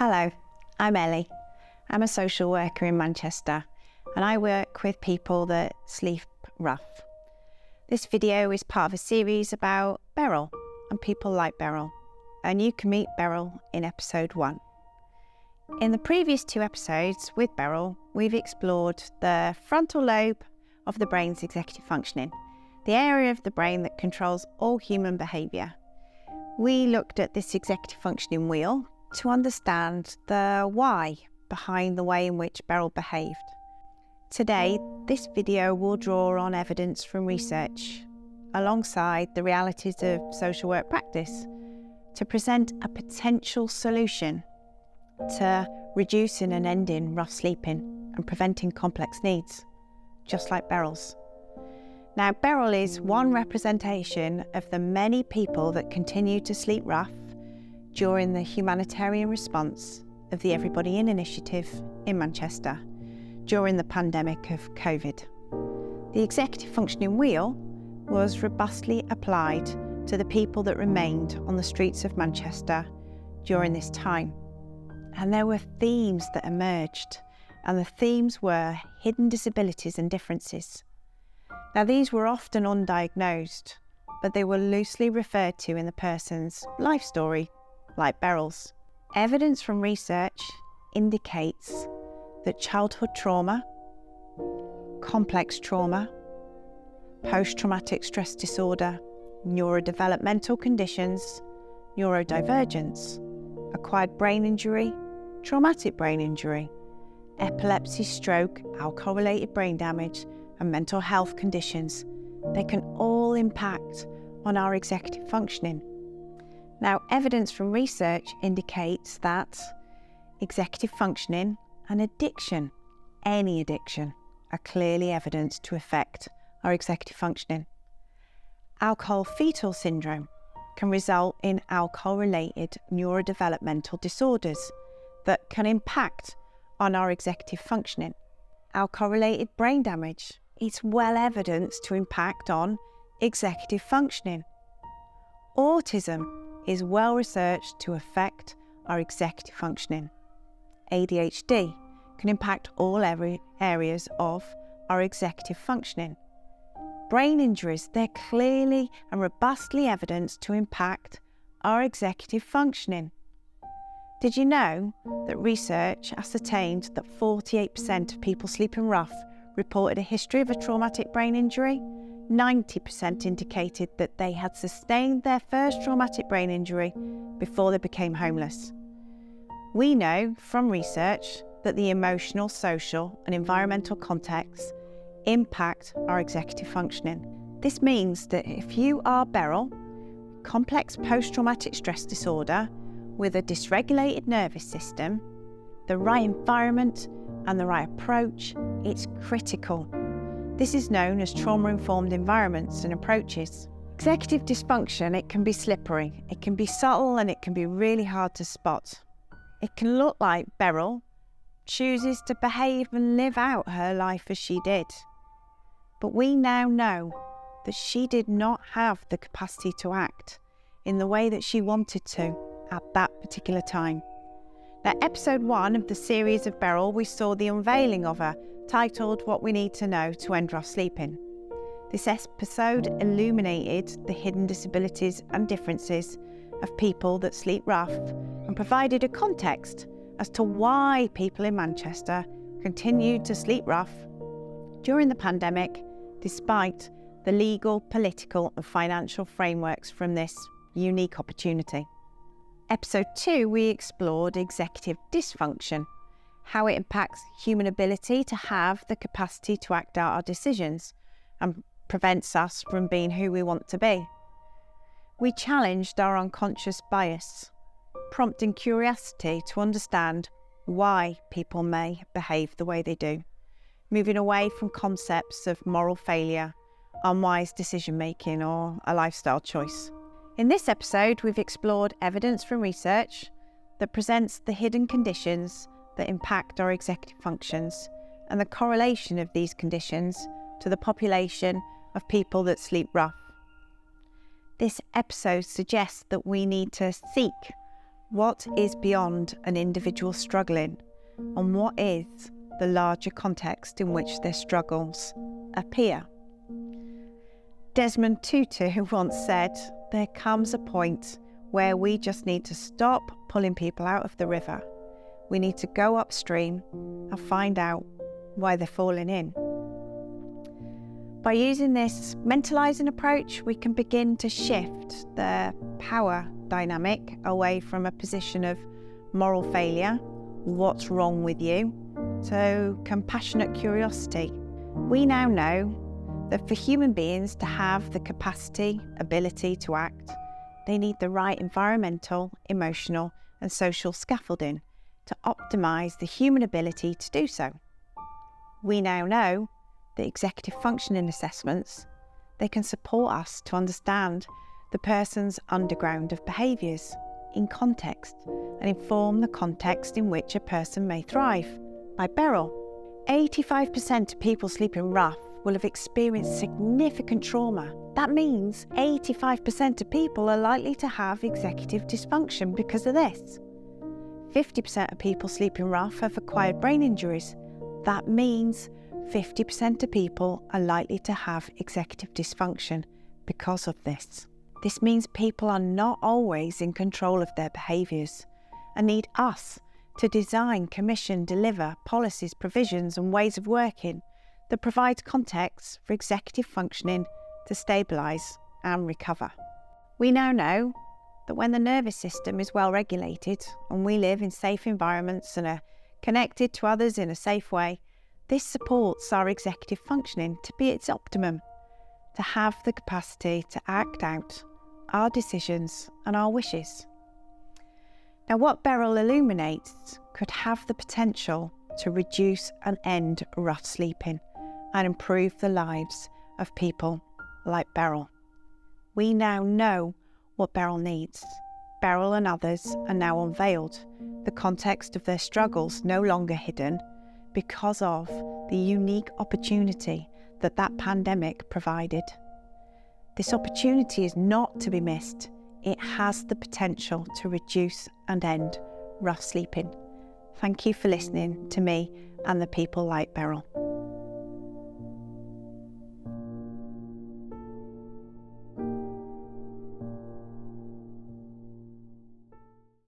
Hello, I'm Ellie. I'm a social worker in Manchester and I work with people that sleep rough. This video is part of a series about Beryl and people like Beryl, and you can meet Beryl in episode 1. In the previous 2 episodes with Beryl, we've explored the frontal lobe of the brain's executive functioning, the area of the brain that controls all human behaviour. We looked at this executive functioning wheel to understand the why behind the way in which Beryl behaved. Today, this video will draw on evidence from research, alongside the realities of social work practice, to present a potential solution to reducing and ending rough sleeping and preventing complex needs, just like Beryl's. Now, Beryl is one representation of the many people that continue to sleep rough during the humanitarian response of the Everybody In initiative in Manchester during the pandemic of COVID. The executive functioning wheel was robustly applied to the people that remained on the streets of Manchester during this time. And there were themes that emerged, and the themes were hidden disabilities and differences. Now, these were often undiagnosed, but they were loosely referred to in the person's life story, like Beryl's. Evidence from research indicates that childhood trauma, complex trauma, post-traumatic stress disorder, neurodevelopmental conditions, neurodivergence, acquired brain injury, traumatic brain injury, epilepsy, stroke, alcohol-related brain damage, and mental health conditions, they can all impact on our executive functioning. Now, evidence from research indicates that executive functioning and addiction, any addiction, are clearly evidenced to affect our executive functioning. Alcohol fetal syndrome can result in alcohol-related neurodevelopmental disorders that can impact on our executive functioning. Alcohol-related brain damage, it's well evidenced to impact on executive functioning. Autism is well researched to affect our executive functioning. ADHD can impact all areas of our executive functioning. Brain injuries, they're clearly and robustly evidenced to impact our executive functioning. Did you know that research ascertained that 48% of people sleeping rough reported a history of a traumatic brain injury? 90% indicated that they had sustained their first traumatic brain injury before they became homeless. We know from research that the emotional, social, and environmental contexts impact our executive functioning. This means that if you are Beryl, complex post-traumatic stress disorder with a dysregulated nervous system, the right environment and the right approach, it's critical. This is known as trauma-informed environments and approaches. Executive dysfunction, it can be slippery, it can be subtle, and it can be really hard to spot. It can look like Beryl chooses to behave and live out her life as she did. But we now know that she did not have the capacity to act in the way that she wanted to at that particular time. Now, episode 1 of the series of Beryl, we saw the unveiling of her, titled What We Need to Know to End Rough Sleeping. This episode illuminated the hidden disabilities and differences of people that sleep rough and provided a context as to why people in Manchester continued to sleep rough during the pandemic, despite the legal, political and financial frameworks from this unique opportunity. Episode 2, we explored executive dysfunction, how it impacts human ability to have the capacity to act out our decisions and prevents us from being who we want to be. We challenged our unconscious bias, prompting curiosity to understand why people may behave the way they do, moving away from concepts of moral failure, unwise decision-making or a lifestyle choice. In this episode, we've explored evidence from research that presents the hidden conditions that impact our executive functions and the correlation of these conditions to the population of people that sleep rough. This episode suggests that we need to seek What is beyond an individual struggling, and what is the larger context in which their struggles appear? Desmond Tutu once said, "There comes a point where we just need to stop pulling people out of the river. We need to go upstream and find out why they're falling in." By using this mentalising approach, we can begin to shift the power dynamic away from a position of moral failure, what's wrong with you, to compassionate curiosity. We now know that for human beings to have the capacity, ability to act, they need the right environmental, emotional and social scaffolding to optimise the human ability to do so. We now know that executive functioning assessments, they can support us to understand the person's underground of behaviours in context and inform the context in which a person may thrive. By Beryl, 85% of people sleeping rough will have experienced significant trauma. That means 85% of people are likely to have executive dysfunction because of this. 50% of people sleeping rough have acquired brain injuries. That means 50% of people are likely to have executive dysfunction because of this. This means people are not always in control of their behaviours and need us to design, commission, deliver policies, provisions and ways of working that provides context for executive functioning to stabilise and recover. We now know that when the nervous system is well regulated and we live in safe environments and are connected to others in a safe way, this supports our executive functioning to be its optimum, to have the capacity to act out our decisions and our wishes. Now, what Beryl illuminates could have the potential to reduce and end rough sleeping and improve the lives of people like Beryl. We now know what Beryl needs. Beryl and others are now unveiled, the context of their struggles no longer hidden because of the unique opportunity that pandemic provided. This opportunity is not to be missed. It has the potential to reduce and end rough sleeping. Thank you for listening to me and the people like Beryl.